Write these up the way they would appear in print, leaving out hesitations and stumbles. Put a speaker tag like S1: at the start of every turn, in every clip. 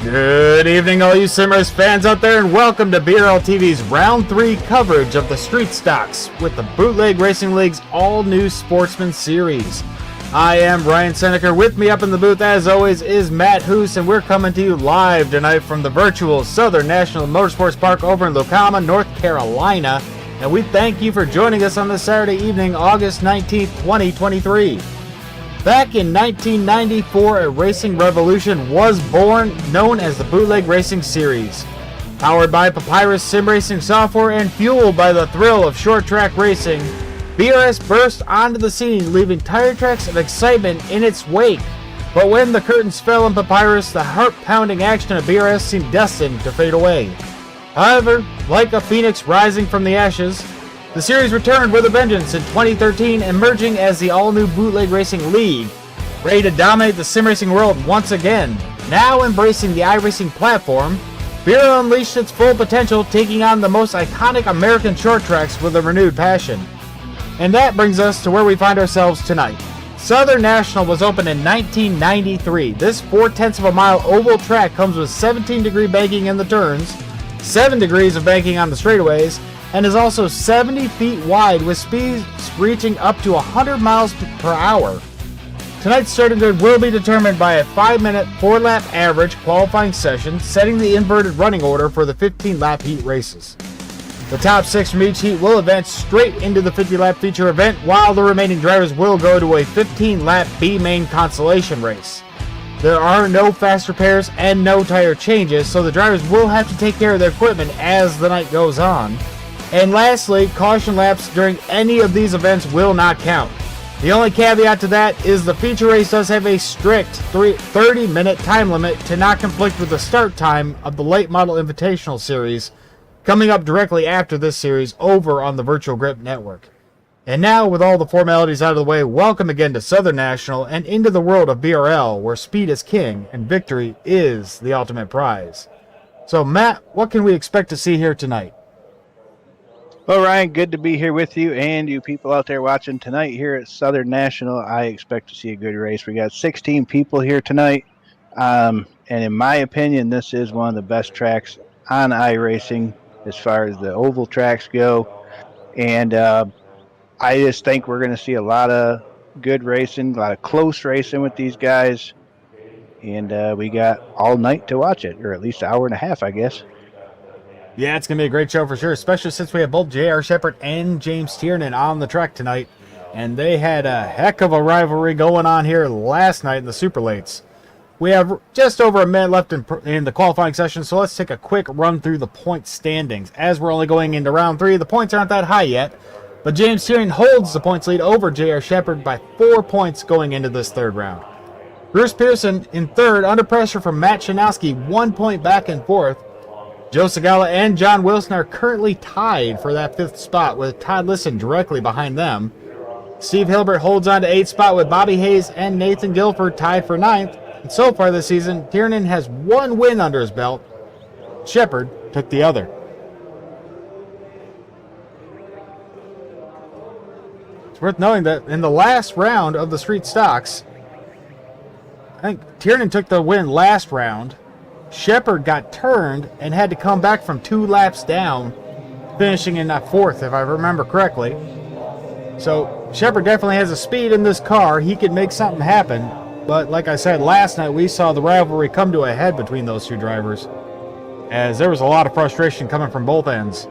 S1: Good evening, all you Simmers fans out there, and welcome to BRL TV's Round 3 coverage of the Street Stocks with the Bootleg Racing League's all-new Sportsman Series. I am Ryan Seneker. With me up in the booth, as always, is Matt Hoos, and we're coming to you live tonight from the virtual Southern National Motorsports Park over in Locama, North Carolina. And we thank you for joining us on this Saturday evening, August 19th, 2023. Back in 1994, a racing revolution was born known as the Bootleg Racing Series. Powered by Papyrus sim racing software and fueled by the thrill of short track racing, BRS burst onto the scene, leaving tire tracks of excitement in its wake. But when the curtains fell on Papyrus, the heart-pounding action of BRS seemed destined to fade away. However, like a phoenix rising from the ashes, the series returned with a vengeance in 2013, emerging as the all-new Bootleg Racing League, ready to dominate the sim racing world once again. Now embracing the iRacing platform, BRL unleashed its full potential, taking on the most iconic American short tracks with a renewed passion. And that brings us to where we find ourselves tonight. Southern National was opened in 1993. This 0.4 of a mile oval track comes with 17-degree banking in the turns, 7 degrees of banking on the straightaways, and is also 70 feet wide with speeds reaching up to 100 miles per hour. Tonight's starting grid will be determined by a 5-minute 4-lap average qualifying session, setting the inverted running order for the 15-lap heat races. The top 6 from each heat will advance straight into the 50-lap feature event, while the remaining drivers will go to a 15-lap B-main consolation race. There are no fast repairs and no tire changes, so the drivers will have to take care of their equipment as the night goes on. And lastly, caution laps during any of these events will not count. The only caveat to that is the feature race does have a strict 30-minute time limit to not conflict with the start time of the Late Model Invitational Series, coming up directly after this series over on the Virtual Grip Network. And now, with all the formalities out of the way, welcome again to Southern National and into the world of BRL, where speed is king and victory is the ultimate prize. So Matt, what can we expect to see here tonight?
S2: Well, Ryan, good to be here with you and you people out there watching tonight here at Southern National. I expect to see a good race. We got 16 people here tonight, and in my opinion, this is one of the best tracks on iRacing as far as the oval tracks go. And I just think we're going to see a lot of good racing, a lot of close racing with these guys, and we got all night to watch it, or at least an hour and a half, I guess.
S1: Yeah, it's going to be a great show for sure, especially since we have both J.R. Shepard and James Tiernan on the track tonight. And they had a heck of a rivalry going on here last night in the Super Lates. We have just over a minute left in the qualifying session, so let's take a quick run through the point standings. As we're only going into round 3, the points aren't that high yet, but James Tiernan holds the points lead over J.R. Shepard by 4 points going into this third round. Bruce Pearson in third, under pressure from Matt Shanowski, 1 point back and forth. Joe Segala and John Wilson are currently tied for that 5th spot, with Todd Lisson directly behind them. Steve Hilbert holds on to 8th spot with Bobby Hayes and Nathan Guilford tied for 9th. And so far this season, Tiernan has 1 win under his belt. Shepard took the other. It's worth knowing that in the last round of the Street Stocks, I think Tiernan took the win last round. Shepard got turned and had to come back from 2 laps down, finishing in that 4th, if I remember correctly. So Shepard definitely has a speed in this car. He could make something happen. But like I said, last night we saw the rivalry come to a head between those two drivers, as there was a lot of frustration coming from both ends.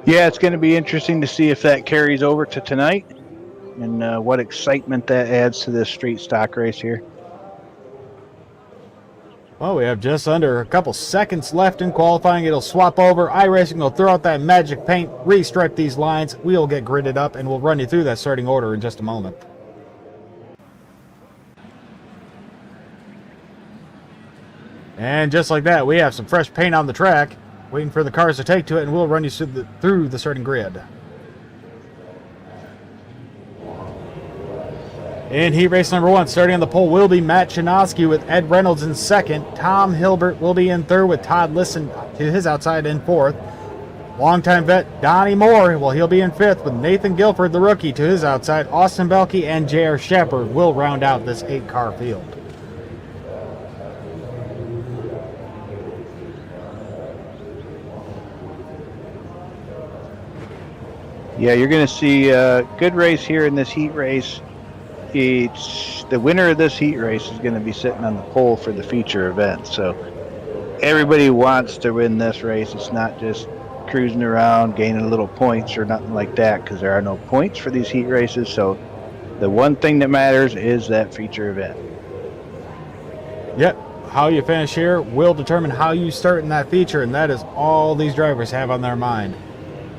S2: Yeah, it's going to be interesting to see if that carries over to tonight and what excitement that adds to this street stock race here.
S1: Well, we have just under a couple seconds left in qualifying. It'll swap over. iRacing will throw out that magic paint, restripe these lines. We'll get gridded up, and we'll run you through that starting order in just a moment. And just like that, we have some fresh paint on the track, waiting for the cars to take to it, and we'll run you through the starting grid. In heat race number 1, starting on the pole will be Matt Shanowski with Ed Reynolds in 2nd. Tom Hilbert will be in 3rd with Todd Lisson to his outside in 4th. Longtime vet Donnie Moore, well, he'll be in 5th with Nathan Guilford, the rookie, to his outside. Austin Belkey and J.R. Shepard will round out this 8-car field.
S2: Yeah, you're going to see a good race here in this heat race. The winner of this heat race is going to be sitting on the pole for the feature event. So everybody wants to win this race. It's not just cruising around, gaining little points or nothing like that, because there are no points for these heat races. So the one thing that matters is that feature event.
S1: Yep. How you finish here will determine how you start in that feature, and that is all these drivers have on their mind.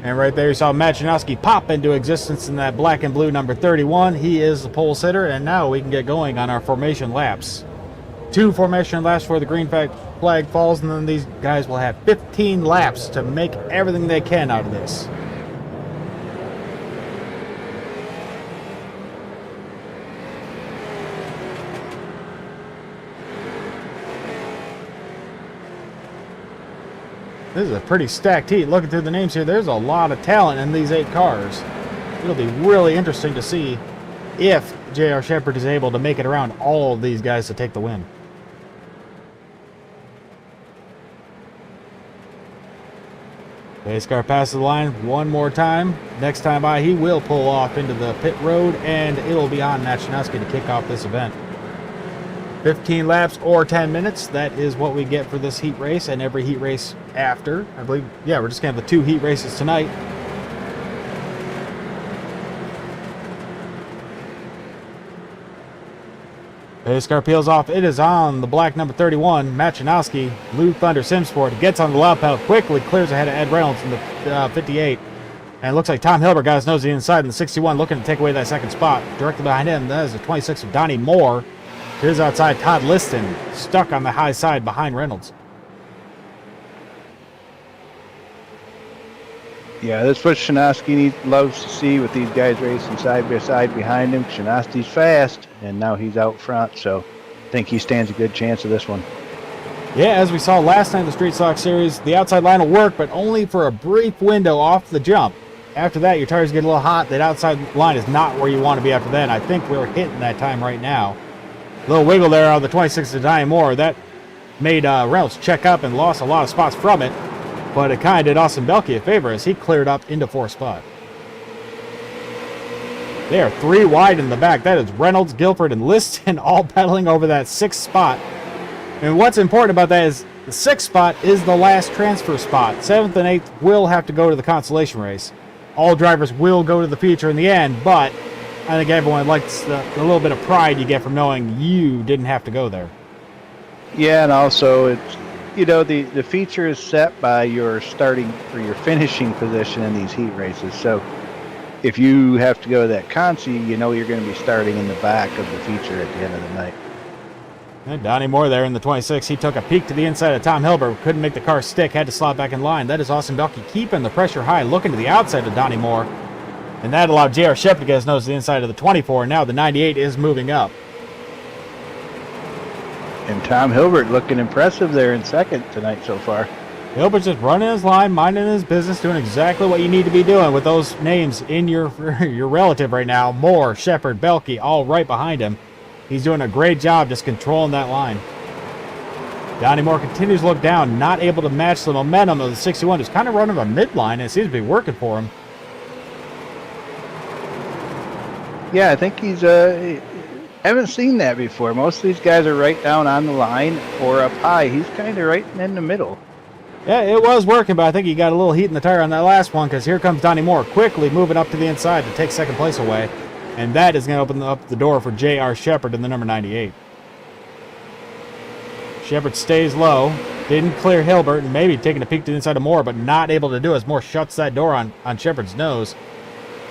S1: And right there you saw Matt Janowski pop into existence in that black and blue number 31. He is the pole sitter, and now we can get going on our formation laps. 2 formation laps for the green flag falls, and then these guys will have 15 laps to make everything they can out of this. This is a pretty stacked heat. Looking through the names here, there's a lot of talent in these 8 cars. It'll be really interesting to see if J.R. Shepherd is able to make it around all of these guys to take the win. Pace car passes the line one more time. Next time by, he will pull off into the pit road, and it'll be on Matt Janowski to kick off this event. 15 laps or 10 minutes. That is what we get for this heat race and every heat race after. I believe, yeah, we're just going to have the 2 heat races tonight. Pace car peels off. It is on the black number 31, Matt Janowski. Blue Thunder Simsport gets on the loud pedal, quickly clears ahead of Ed Reynolds in the 58. And it looks like Tom Hilbert got his nose to the inside in the 61, looking to take away that second spot. Directly behind him, that is the 26 of Donnie Moore. To his outside, Todd Liston, stuck on the high side behind Reynolds.
S2: Yeah, that's what Janowski loves to see with these guys racing side by side behind him. Janowski's fast, and now he's out front, so I think he stands a good chance of this one.
S1: Yeah, as we saw last night in the Street Stock Series, the outside line will work, but only for a brief window off the jump. After that, your tires get a little hot. That outside line is not where you want to be after that, and I think we're hitting that time right now. Little wiggle there on the 26 of Donnie Moore. That made Reynolds check up and lost a lot of spots from it. But it kind of did Austin Belke a favor as he cleared up into 4th spot. They are 3 wide in the back. That is Reynolds, Guilford, and Liston all battling over that 6th spot. And what's important about that is the 6th spot is the last transfer spot. 7th and 8th will have to go to the consolation race. All drivers will go to the feature in the end, but I think everyone likes the little bit of pride you get from knowing you didn't have to go there.
S2: Yeah, and also it's, you know, the feature is set by your starting or your finishing position in these heat races. So if you have to go to that consi, you know you're going to be starting in the back of the feature at the end of the night.
S1: And Donnie Moore there in the 26. He took a peek to the inside of Tom Hilbert. Couldn't make the car stick. Had to slot back in line. That is Austin Belke keeping the pressure high, looking to the outside of Donnie Moore. And that allowed J.R. Shepherd to get his nose to the inside of the 24. Now the 98 is moving up.
S2: And Tom Hilbert looking impressive there in second tonight so far.
S1: Hilbert's just running his line, minding his business, doing exactly what you need to be doing with those names in your relative right now. Moore, Shepherd, Belke, all right behind him. He's doing a great job just controlling that line. Donnie Moore continues to look down, not able to match the momentum of the 61. Just kind of running a midline, and it seems to be working for him.
S2: Yeah, I think he's haven't seen that before. Most of these guys are right down on the line or up high. He's kind of right in the middle.
S1: Yeah, it was working, but I think he got a little heat in the tire on that last one because here comes Donnie Moore quickly moving up to the inside to take second place away. And that is going to open up the door for J.R. Shepherd in the number 98. Shepherd stays low. Didn't clear Hilbert, and maybe taking a peek to the inside of Moore, but not able to do as Moore shuts that door on Shepherd's nose.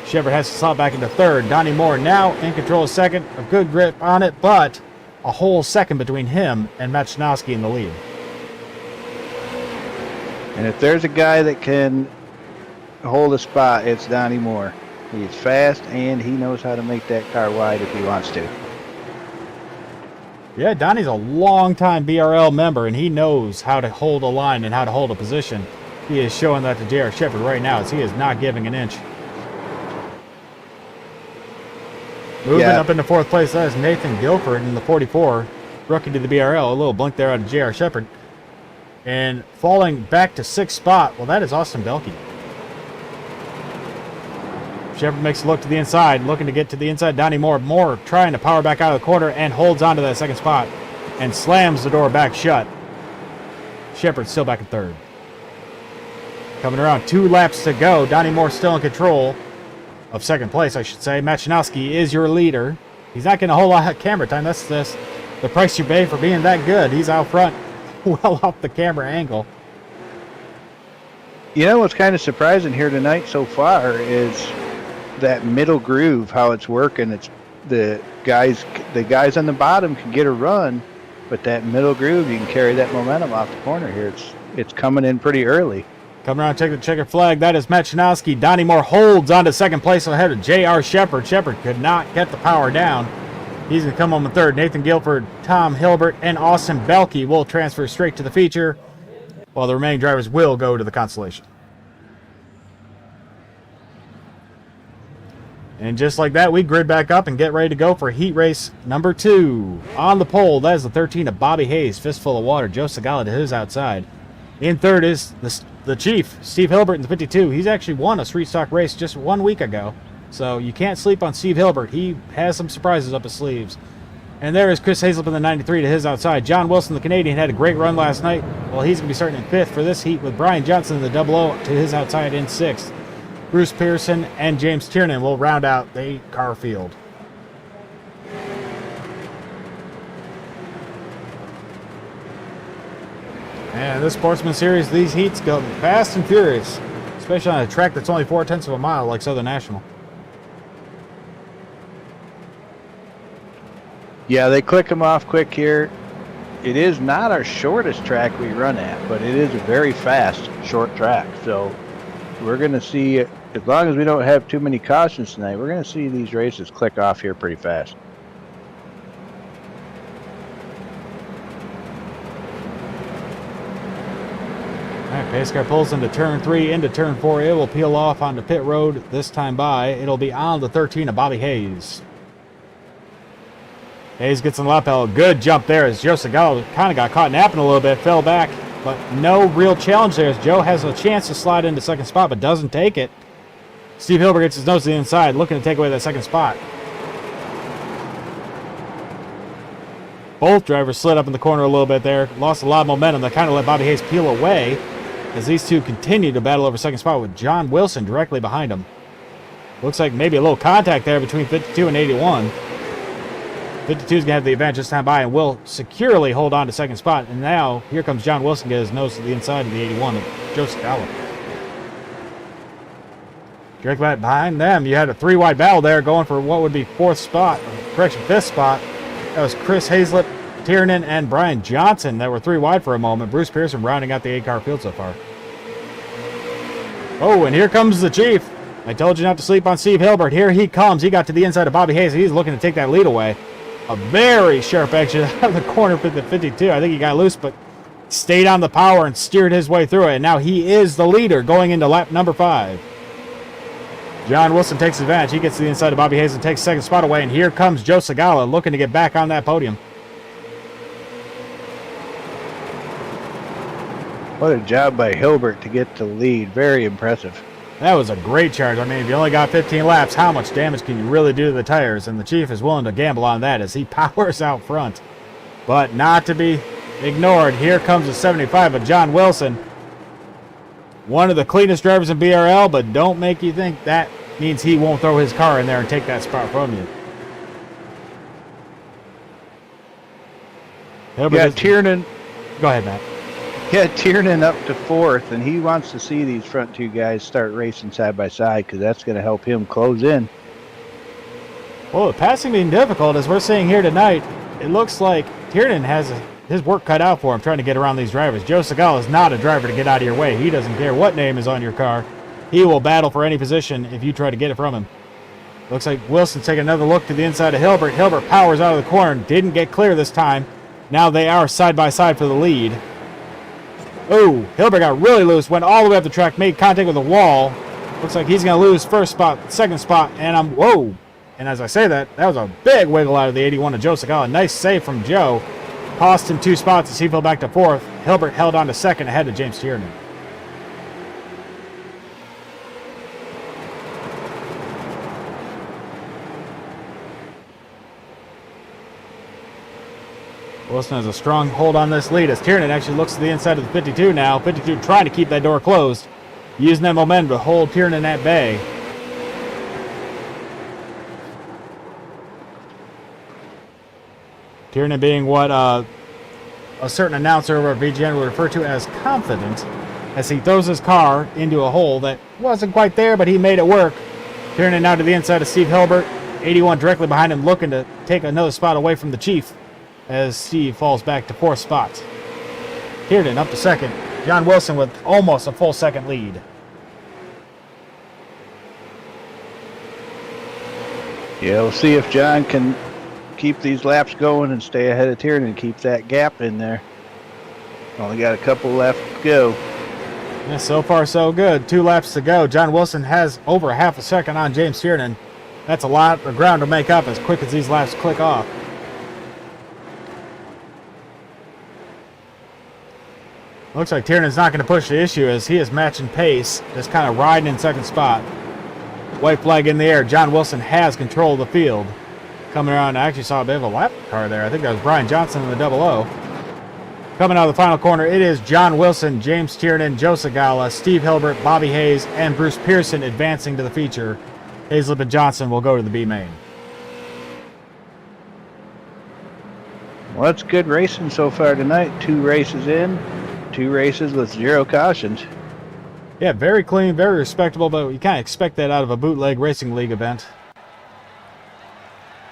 S1: Shepherd has to slot back into third. Donnie Moore now in control of second. A good grip on it, but a whole second between him and Matt Janowski in the lead.
S2: And if there's a guy that can hold a spot, it's Donnie Moore. He's fast, and he knows how to make that car wide if he wants to.
S1: Yeah, Donnie's a long-time BRL member, and he knows how to hold a line and how to hold a position. He is showing that to J.R. Shepherd right now, as he is not giving an inch. Moving up into fourth place, that is Nathan Guilford in the 44, rookie to the BRL. A little blink there out of J.R. Shepherd. And falling back to sixth spot, well, that is Austin Belke. Shepard makes a look to the inside, looking to get to the inside. Donnie Moore. Moore trying to power back out of the corner and holds on to that second spot and slams the door back shut. Shepard still back in third. Coming around, 2 laps to go. Donnie Moore still in control of second place, I should say. Machinowski is your leader. He's not getting a whole lot of camera time. That's the price you pay for being that good. He's out front, well off the camera angle.
S2: You know what's kind of surprising here tonight so far is that middle groove, how it's working. It's the guys on the bottom can get a run, but that middle groove, you can carry that momentum off the corner here. It's coming in pretty early.
S1: Coming around, take the checker flag. That is Machinowski. Donnie Moore holds on to second place ahead of J.R. Shepard. Shepard could not get the power down. He's going to come home in third. Nathan Guilford, Tom Hilbert, and Austin Belkey will transfer straight to the feature, while the remaining drivers will go to the consolation. And just like that, we grid back up and get ready to go for heat race number 2. On the pole, that is the 13 of Bobby Hayes, fistful of water. Joe Segala to his outside. In third is the Chief, Steve Hilbert in the 52. He's actually won a street stock race just 1 week ago. So you can't sleep on Steve Hilbert. He has some surprises up his sleeves. And there is Chris Hazelip in the 93 to his outside. John Wilson, the Canadian, had a great run last night. Well, he's going to be starting in 5th for this heat with Brian Johnson in the 00 to his outside in 6th. Bruce Pearson and James Tiernan will round out the 8-car field. And this Sportsman Series, these heats go fast and furious, especially on a track that's only 0.4 of a mile like Southern National.
S2: Yeah, they click them off quick here. It is not our shortest track we run at, but it is a very fast, short track. So we're going to see, as long as we don't have too many cautions tonight, we're going to see these races click off here pretty fast.
S1: All right, pace car pulls into turn 3, into turn 4. It will peel off onto pit road this time by. It'll be on the 13 of Bobby Hayes. Hayes gets in the lapel. Good jump there as Joe Segala kind of got caught napping a little bit, fell back, but no real challenge there as Joe has a chance to slide into second spot, but doesn't take it. Steve Hilbert gets his nose to the inside, looking to take away that second spot. Both drivers slid up in the corner a little bit there, lost a lot of momentum. That kind of let Bobby Hayes peel away as these two continue to battle over second spot with John Wilson directly behind him. Looks like maybe a little contact there between 52 and 81. 52 is going to have the advantage this time by and will securely hold on to second spot. And now, here comes John Wilson, get his nose to the inside of the 81 of Joe Segala. Directly behind them, you had a 3-wide battle there going for what would be 5th spot. That was Chris Hazelip, Tiernan, and Brian Johnson that were 3 wide for a moment. Bruce Pearson rounding out the 8-car field so far. Oh, and here comes the Chief. I told you not to sleep on Steve Hilbert. Here he comes. He got to the inside of Bobby Hayes. He's looking to take that lead away. A very sharp exit out of the corner for the 52. I think he got loose, but stayed on the power and steered his way through it. And now he is the leader going into lap number 5. John Wilson takes advantage. He gets to the inside of Bobby Hayes and takes second spot away. And here comes Joe Segala looking to get back on that podium.
S2: What a job by Hilbert to get the lead. Very impressive.
S1: That was a great charge. I mean, if you only got 15 laps, how much damage can you really do to the tires? And the Chief is willing to gamble on that as he powers out front. But not to be ignored, here comes the 75 of John Wilson. One of the cleanest drivers in BRL, but don't make you think that means he won't throw his car in there and take that spot from you.
S2: Tiernan.
S1: Go ahead, Matt.
S2: Yeah, Tiernan up to 4th, and he wants to see these front 2 guys start racing side by side because that's going to help him close in.
S1: Well, the passing being difficult, as we're seeing here tonight, it looks like Tiernan has his work cut out for him trying to get around these drivers. Joe Segala is not a driver to get out of your way. He doesn't care what name is on your car. He will battle for any position if you try to get it from him. Looks like Wilson's taking another look to the inside of Hilbert. Hilbert powers out of the corner, didn't get clear this time. Now they are side by side for the lead. Oh, Hilbert got really loose, went all the way up the track, made contact with the wall. Looks like he's going to lose first spot, second spot, and whoa. And as I say that was a big wiggle out of the 81 of Joe Segala. Nice save from Joe. Cost him 2 spots as he fell back to 4th. Hilbert held on to 2nd ahead of James Tiernan. Wilson has a strong hold on this lead as Tiernan actually looks to the inside of the 52 now. 52 trying to keep that door closed. Using that momentum to hold Tiernan at bay. Tiernan being what a certain announcer over at VGN would refer to as confident, as he throws his car into a hole that wasn't quite there, but he made it work. Tiernan now to the inside of Steve Hilbert. 81 directly behind him, looking to take another spot away from the Chief as Steve falls back to 4th spot. Tiernan up to 2nd. John Wilson with almost a full second lead.
S2: Yeah, we'll see if John can keep these laps going and stay ahead of Tiernan and keep that gap in there. Only got a couple left to go.
S1: Yeah, so far so good. 2 laps to go. John Wilson has over half a second on James Tiernan. That's a lot of ground to make up as quick as these laps click off. Looks like Tiernan's not going to push the issue as he is matching pace, just kind of riding in 2nd spot. White flag in the air. John Wilson has control of the field. Coming around, I actually saw a bit of a lap car there. I think that was Brian Johnson in the 00. Coming out of the final corner, it is John Wilson, James Tiernan, Joe Segala, Steve Hilbert, Bobby Hayes, and Bruce Pearson advancing to the feature. Hazlip and Johnson will go to the B main.
S2: Well, that's good racing so far tonight. 2 races in, 2 races with 0 cautions.
S1: Yeah, very clean, very respectable, but you can't expect that out of a Bootleg Racing League event.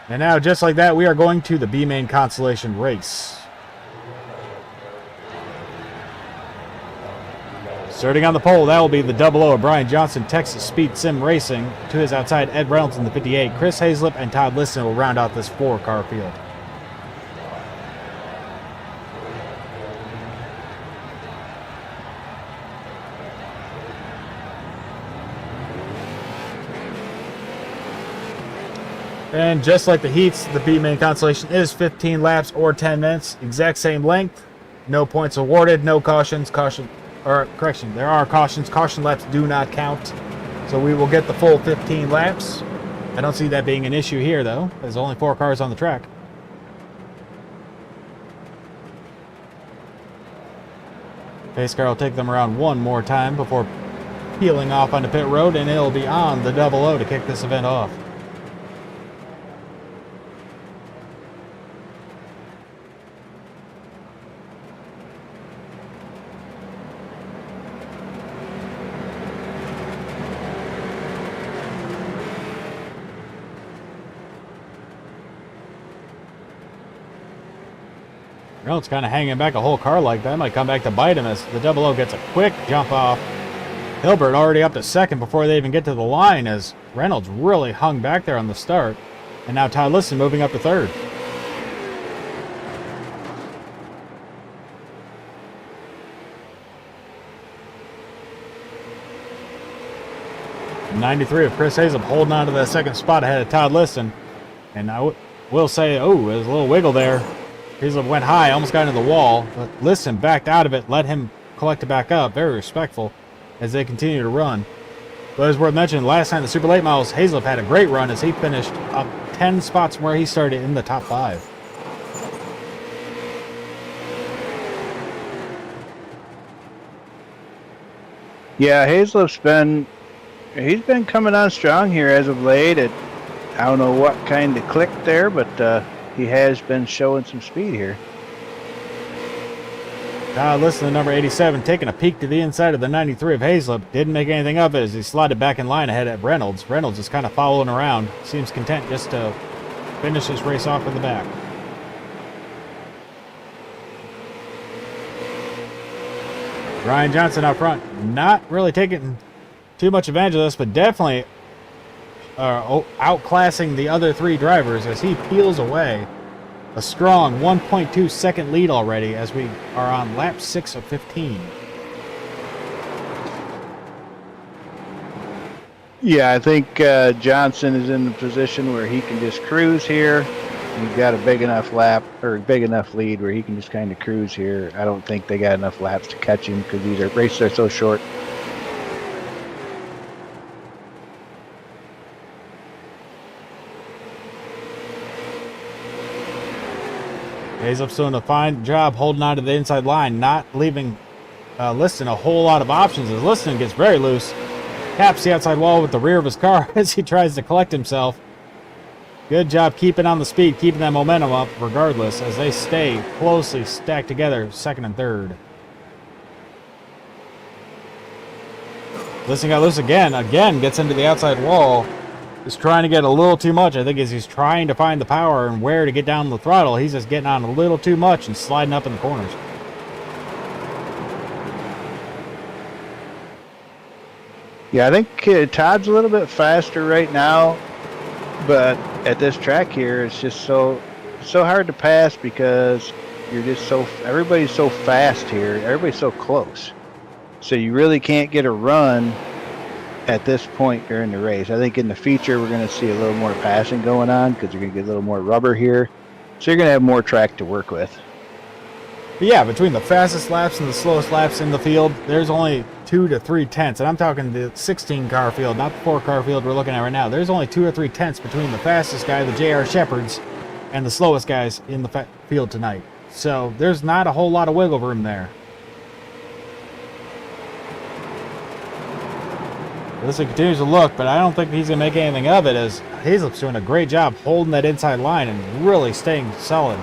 S1: And now, just like that, we are going to the B main consolation race. Starting on the pole, that will be the 00 of Brian Johnson, Texas Speed Sim Racing. To his outside, Ed Reynolds in the 58. Chris Hazlip and Todd Liston will round out this 4-car field. And just like the heats, the B main consolation is 15 laps or 10 minutes. Exact same length. No points awarded, no cautions. Correction, there are cautions. Caution laps do not count. So we will get the full 15 laps. I don't see that being an issue here, though. There's only 4 cars on the track. Pace car will take them around one more time before peeling off onto pit road, and it'll be on the 00 to kick this event off. Reynolds kind of hanging back a whole car like that. Might come back to bite him as the 00 gets a quick jump off. Hilbert already up to 2nd before they even get to the line as Reynolds really hung back there on the start. And now Todd Liston moving up to 3rd. '93 of Chris Hazlip holding on to that 2nd spot ahead of Todd Liston. And I will say, oh, there's a little wiggle there. Hazlip went high, almost got into the wall, but Liston backed out of it, let him collect it back up. Very respectful as they continue to run. But as worth mentioning, last night in the Super Late Models, Hazlip had a great run as he finished up 10 spots from where he started in the top 5.
S2: Yeah, he's been coming on strong here as of late. I don't know what kind of clicked there, but he has been showing some speed here.
S1: Listen to number 87, taking a peek to the inside of the 93 of Hazlip. Didn't make anything of it as he slotted back in line ahead of Reynolds. Reynolds is kind of following around. Seems content just to finish this race off in the back. Brian Johnson out front. Not really taking too much advantage of this, but definitely outclassing the other 3 drivers as he peels away. A strong 1.2 second lead already as we are on lap 6 of 15.
S2: Yeah, I think Johnson is in the position where he can just cruise here. He's got a big enough lap or big enough lead where he can just kind of cruise here. I don't think they got enough laps to catch him because these races are so short.
S1: Hazelup's doing a fine job holding on to the inside line, not leaving Liston a whole lot of options as Liston gets very loose. Taps the outside wall with the rear of his car as he tries to collect himself. Good job keeping on the speed, keeping that momentum up regardless as they stay closely stacked together, second and third. Liston got loose again gets into the outside wall. Just trying to get a little too much. I think as he's trying to find the power and where to get down the throttle, he's just getting on a little too much and sliding up in the corners.
S2: Yeah, I think Todd's a little bit faster right now, but at this track here, it's just so hard to pass because you're just everybody's so fast here. Everybody's so close. So you really can't get a run at this point during the race. I think in the feature we're going to see a little more passing going on because you're going to get a little more rubber here. So you're going to have more track to work with.
S1: But yeah, between the fastest laps and the slowest laps in the field, there's only 2 to 3 tenths. And I'm talking the 16-car field, not the 4-car field we're looking at right now. There's only 2 or 3 tenths between the fastest guy, the J.R. Shepherds, and the slowest guys in the field tonight. So there's not a whole lot of wiggle room there. This continues to look, but I don't think he's going to make anything of it as Hazelup's doing a great job holding that inside line and really staying solid.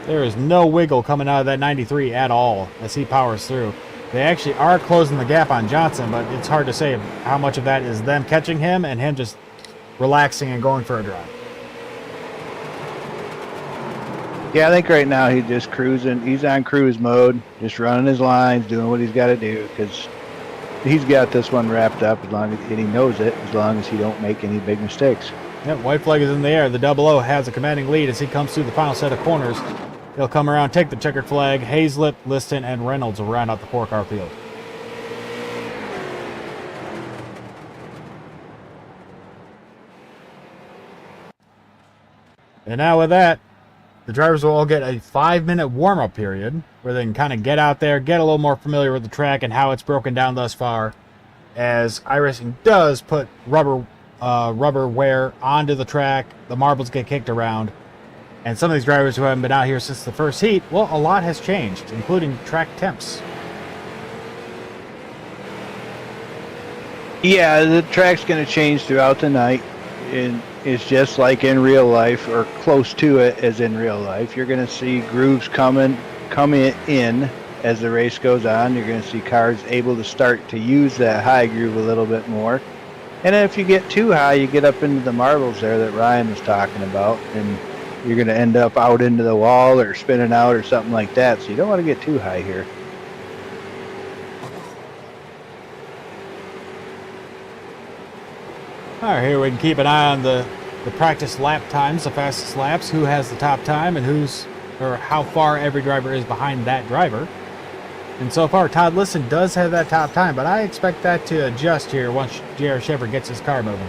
S1: There is no wiggle coming out of that 93 at all as he powers through. They actually are closing the gap on Johnson, but it's hard to say how much of that is them catching him and him just relaxing and going for a drive.
S2: Yeah, I think right now he's just cruising. He's on cruise mode, just running his lines, doing what he's got to do because he's got this one wrapped up and he knows it as long as he don't make any big mistakes.
S1: Yep, white flag is in the air. The 00 has a commanding lead as he comes through the final set of corners. He'll come around, take the checkered flag. Hazlip, Liston, and Reynolds will round out the 4-car field. And now with that, the drivers will all get a 5-minute warm-up period where they can kind of get out there, get a little more familiar with the track and how it's broken down thus far, as iRacing does put rubber wear onto the track. The marbles get kicked around, and some of these drivers who haven't been out here since the first heat, well, a lot has changed, including track temps.
S2: Yeah, the track's going to change throughout the night. It's just like in real life, or close to it as in real life. You're going to see grooves come in as the race goes on. You're going to see cars able to start to use that high groove a little bit more. And then if you get too high, you get up into the marbles there that Ryan was talking about, and you're going to end up out into the wall or spinning out or something like that. So you don't want to get too high here.
S1: All right, here we can keep an eye on the practice lap times, the fastest laps, who has the top time and how far every driver is behind that driver. And so far, Todd Liston does have that top time, but I expect that to adjust here once J.R. Shepard gets his car moving.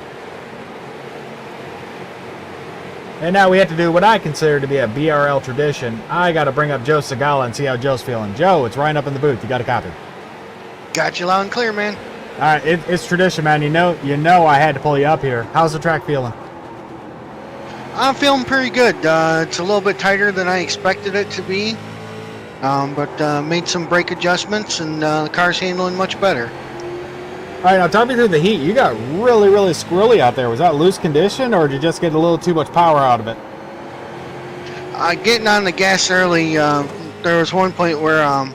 S1: And now we have to do what I consider to be a BRL tradition. I got to bring up Joe Segala and see how Joe's feeling. Joe, it's Ryan up in the booth. You got a copy?
S3: Got you loud and clear, man.
S1: All right, it's tradition, man. You know I had to pull you up here. How's the track feeling?
S3: I'm feeling pretty good. It's a little bit tighter than I expected it to be, but made some brake adjustments, and the car's handling much better.
S1: All right, now talk me through the heat. You got really, really squirrely out there. Was that loose condition, or did you just get a little too much power out of it?
S3: Getting on the gas early, there was one point where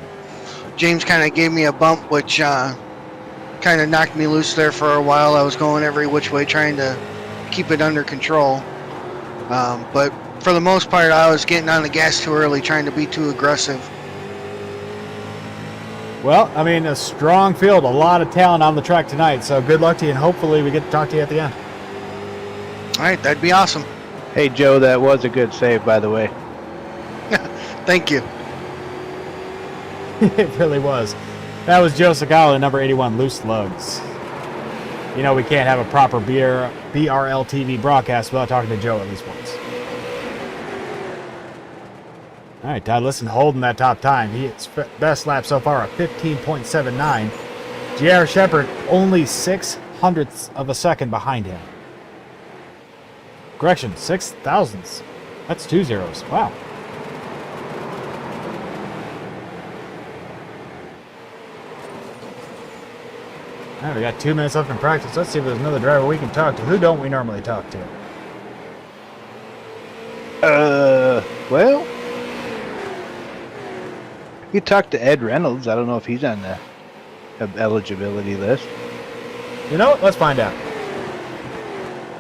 S3: James kind of gave me a bump, which kind of knocked me loose there for a while. I was going every which way trying to keep it under control. But for the most part, I was getting on the gas too early, trying to be too aggressive.
S1: Well, I mean, a strong field, a lot of talent on the track tonight, so good luck to you, and hopefully we get to talk to you at the end.
S3: All right, that'd be awesome.
S2: Hey, Joe, that was a good save, by the way.
S3: Thank you.
S1: It really was. That was Joe Segala, number 81, Loose Lugs. You know, we can't have a proper BRL TV broadcast without talking to Joe at least once. All right, Todd, listen, holding that top time. His best lap so far, a 15.79. J.R. Shepard only 0.06 of a second behind him. Correction, 0.06. That's 2 zeros. Wow. All right, we got 2 minutes left in practice. Let's see if there's another driver we can talk to. Who don't we normally talk to?
S2: Well, you talked to Ed Reynolds. I don't know if he's on the eligibility list.
S1: You know what? Let's find out.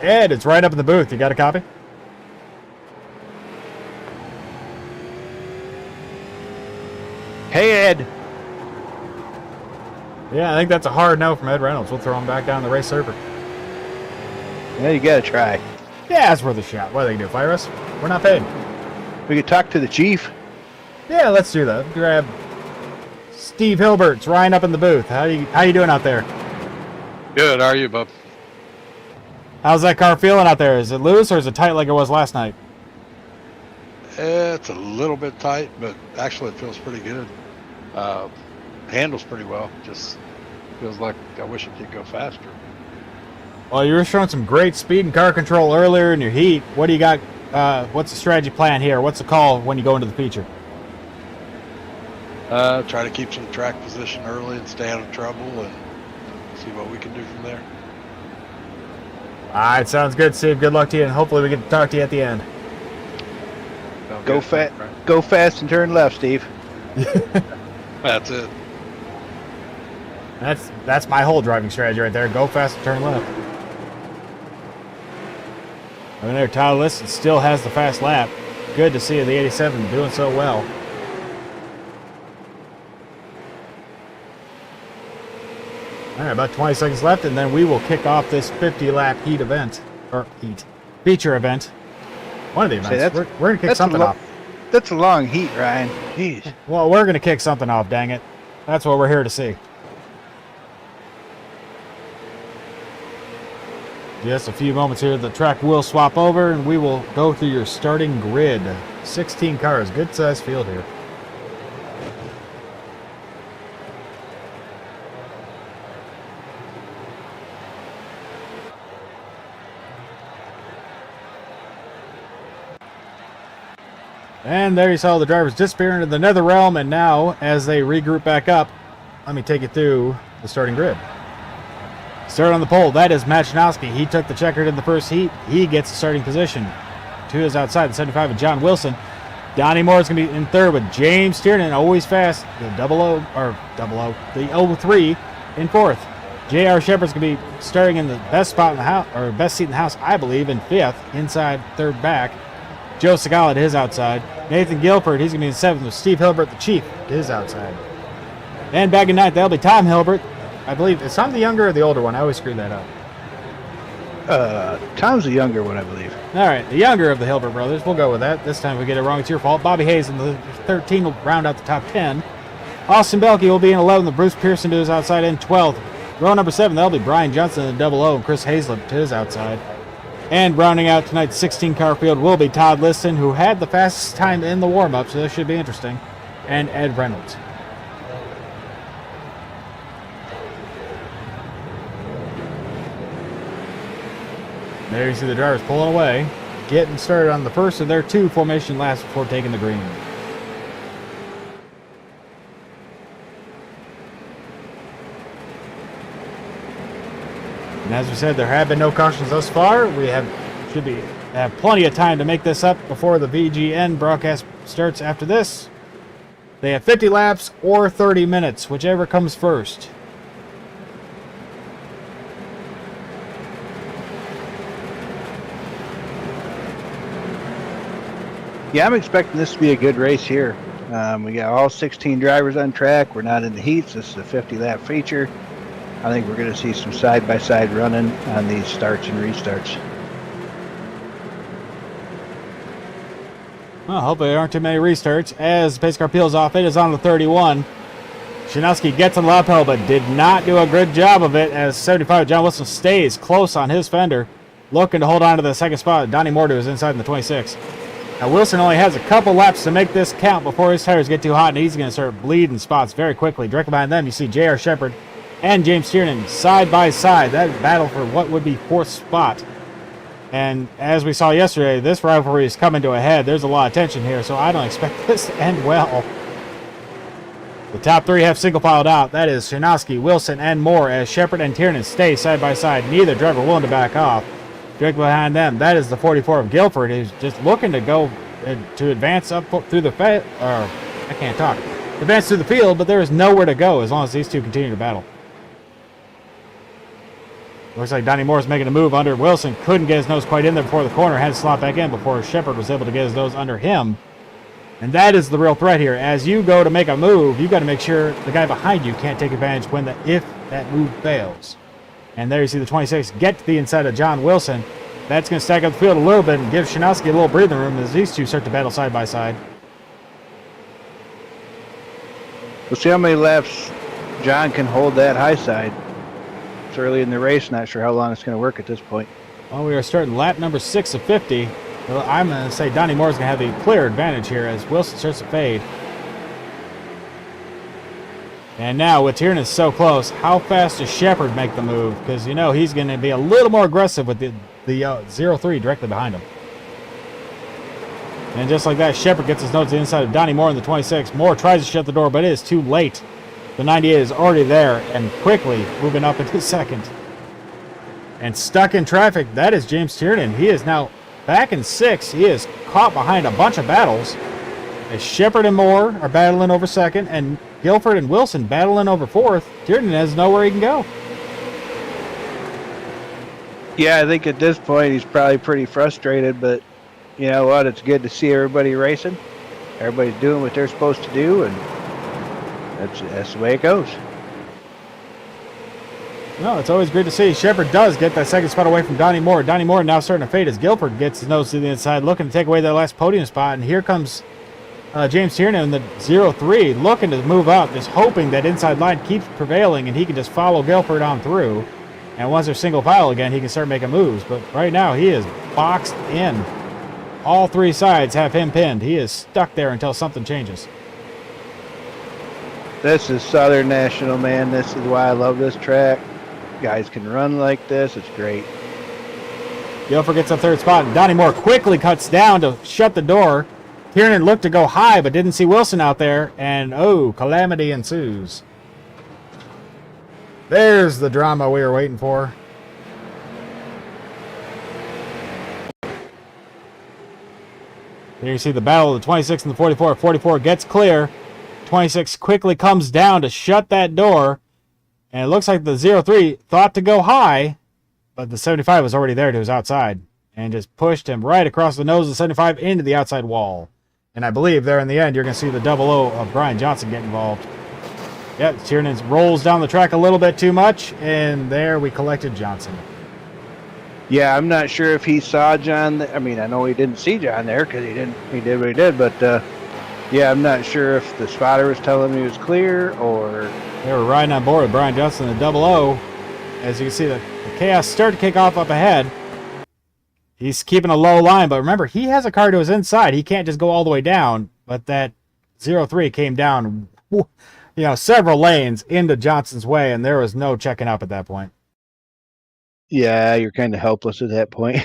S1: Ed, it's right up in the booth. You got a copy?
S2: Hey, Ed.
S1: Yeah, I think that's a hard no from Ed Reynolds. We'll throw him back down the race server.
S2: Yeah, you gotta try.
S1: Yeah, it's worth a shot. What are they gonna do? Fire us? We're not paid.
S2: We could talk to the chief.
S1: Yeah, let's do that. Grab Steve Hilbert's Ryan up in the booth. How you doing out there?
S4: Good. How are you, bub?
S1: How's that car feeling out there? Is it loose or is it tight like it was last night?
S4: It's a little bit tight, but actually it feels pretty good. Handles pretty well. Just feels like I wish it could go faster.
S1: Well, you were showing some great speed and car control earlier in your heat. What do you got? What's the strategy plan here? What's the call when you go into the feature?
S4: Try to keep some track position early and stay out of trouble and see what we can do from there.
S1: All right, sounds good, Steve. Good luck to you, and hopefully we get to talk to you at the end.
S2: Go fast. Go fast and turn left, Steve.
S4: That's it.
S1: That's my whole driving strategy right there. Go fast and turn left. Over there, Tyler Liston still has the fast lap. Good to see the 87 doing so well. All right, about 20 seconds left, and then we will kick off this 50-lap heat event. Or feature event. One of the events. We're going to kick something off.
S2: That's a long heat, Ryan. Jeez.
S1: Well, we're going to kick something off, dang it. That's what we're here to see. Just a few moments here, the track will swap over, and we will go through your starting grid. 16 cars, good-sized field here. And there you saw the drivers disappear into the nether realm, and now, as they regroup back up, let me take you through the starting grid. Start on the pole, that is Matt Janowski. He took the checkered in the first heat. He gets the starting position. 2 is outside, the 75 of John Wilson. Donnie Moore is going to be in third with James Tiernan, always fast. The the 03 in fourth. J.R. Shepard's going to be starting in the best spot in the house, or best seat in the house, I believe, in fifth, inside third back. Joe Segala to his outside. Nathan Gilford, he's going to be in seventh with Steve Hilbert, the chief, to his outside. And back in ninth, that'll be Tom Hilbert. I believe, is Tom the younger or the older one? I always screw that up.
S2: Tom's the younger one, I believe.
S1: All right, the younger of the Hilbert brothers. We'll go with that. This time we get it wrong, it's your fault. Bobby Hayes in the 13 will round out the top 10. Austin Belke will be in 11 with Bruce Pearson to his outside in 12th. Row number 7, that'll be Brian Johnson in the 00 and Chris Hazlett to his outside. And rounding out tonight's 16-car field will be Todd Liston, who had the fastest time in the warm-up, so this should be interesting, and Ed Reynolds. There you see the drivers pulling away, getting started on the first of their 2 formation laps before taking the green. And as we said, there have been no cautions thus far. We have plenty of time to make this up before the VGN broadcast starts after this. They have 50 laps or 30 minutes, whichever comes first.
S2: Yeah, I'm expecting this to be a good race here. We got all 16 drivers on track. We're not in the heats. This is a 50-lap feature. I think we're going to see some side-by-side running on these starts and restarts.
S1: Well, hopefully there aren't too many restarts. As the pace car peels off, it is on the 31. Shanowski gets on the lapel, but did not do a good job of it, as 75 John Wilson stays close on his fender, looking to hold on to the second spot. Donnie Mordew is inside in the 26. Now Wilson only has a couple laps to make this count before his tires get too hot, and he's going to start bleeding spots very quickly. Directly behind them, you see J.R. Shepard and James Tiernan side by side. That battle for what would be 4th spot. And as we saw yesterday, this rivalry is coming to a head. There's a lot of tension here, so I don't expect this to end well. The top three have single filed out. That is Shinosky, Wilson, and Moore, as Shepard and Tiernan stay side by side. Neither driver willing to back off. Directly behind them, that is the 44 of Guilford, who's just looking to go to advance up through the advance through the field, but there is nowhere to go as long as these two continue to battle. Looks like Donnie Moore's making a move under Wilson. Couldn't get his nose quite in there before the corner. Had to slot back in before Shepard was able to get his nose under him. And that is the real threat here. As you go to make a move, you got to make sure the guy behind you can't take advantage if that move fails. And there you see the 26 get to the inside of John Wilson. That's going to stack up the field a little bit and give Shinosky a little breathing room as these two start to battle side by side.
S2: We'll see how many laps John can hold that high side. It's early in the race. Not sure how long it's going to work at this point.
S1: Well, we are starting lap number 6 of 50. Well, I'm going to say Donnie Moore's going to have the clear advantage here as Wilson starts to fade. And now, with Tiernan so close, how fast does Shepard make the move? Because, you know, he's going to be a little more aggressive with the 0-3 directly behind him. And just like that, Shepard gets his nose to the inside of Donnie Moore in the 26. Moore tries to shut the door, but it is too late. The 98 is already there and quickly moving up into second. And stuck in traffic, that is James Tiernan. He is now back in 6th. He is caught behind a bunch of battles. As Shepard and Moore are battling over second, and Guilford and Wilson battling over 4th. Tiernan has nowhere he can go.
S2: Yeah, I think at this point he's probably pretty frustrated, but you know what? It's good to see everybody racing. Everybody's doing what they're supposed to do, and that's the way it goes.
S1: No, it's always great to see. Shepard does get that second spot away from Donnie Moore. Donnie Moore now starting to fade as Guilford gets his nose to the inside, looking to take away that last podium spot. And here comes James Tiernan in the 0-3, looking to move up, just hoping that inside line keeps prevailing and he can just follow Guilford on through. And once they're single file again, he can start making moves. But right now, he is boxed in. All three sides have him pinned. He is stuck there until something changes.
S2: This is Southern National, man. This is why I love this track. Guys can run like this. It's great.
S1: Guilford gets a third spot, and Donnie Moore quickly cuts down to shut the door. Tiernan looked to go high, but didn't see Wilson out there, and oh, calamity ensues. There's the drama we were waiting for. Here you see the battle of the 26 and the 44. 44 gets clear. 26 quickly comes down to shut that door. And it looks like the 0-3 thought to go high, but the 75 was already there to his outside and just pushed him right across the nose of the 75 into the outside wall. And I believe there in the end, you're going to see the 00 of Brian Johnson get involved. Yep, Tiernan rolls down the track a little bit too much, and there we collected Johnson.
S2: Yeah, I'm not sure if he saw John. I mean, I know he didn't see John there because he did what he did, but yeah, I'm not sure if the spotter was telling him he was clear or...
S1: They were riding on board with Brian Johnson, the 00. As you can see, the chaos start to kick off up ahead. He's keeping a low line, but remember, he has a car to his inside. He can't just go all the way down, but that 0-3 came down, several lanes into Johnson's way, and there was no checking up at that point.
S2: Yeah, you're kind of helpless at that point.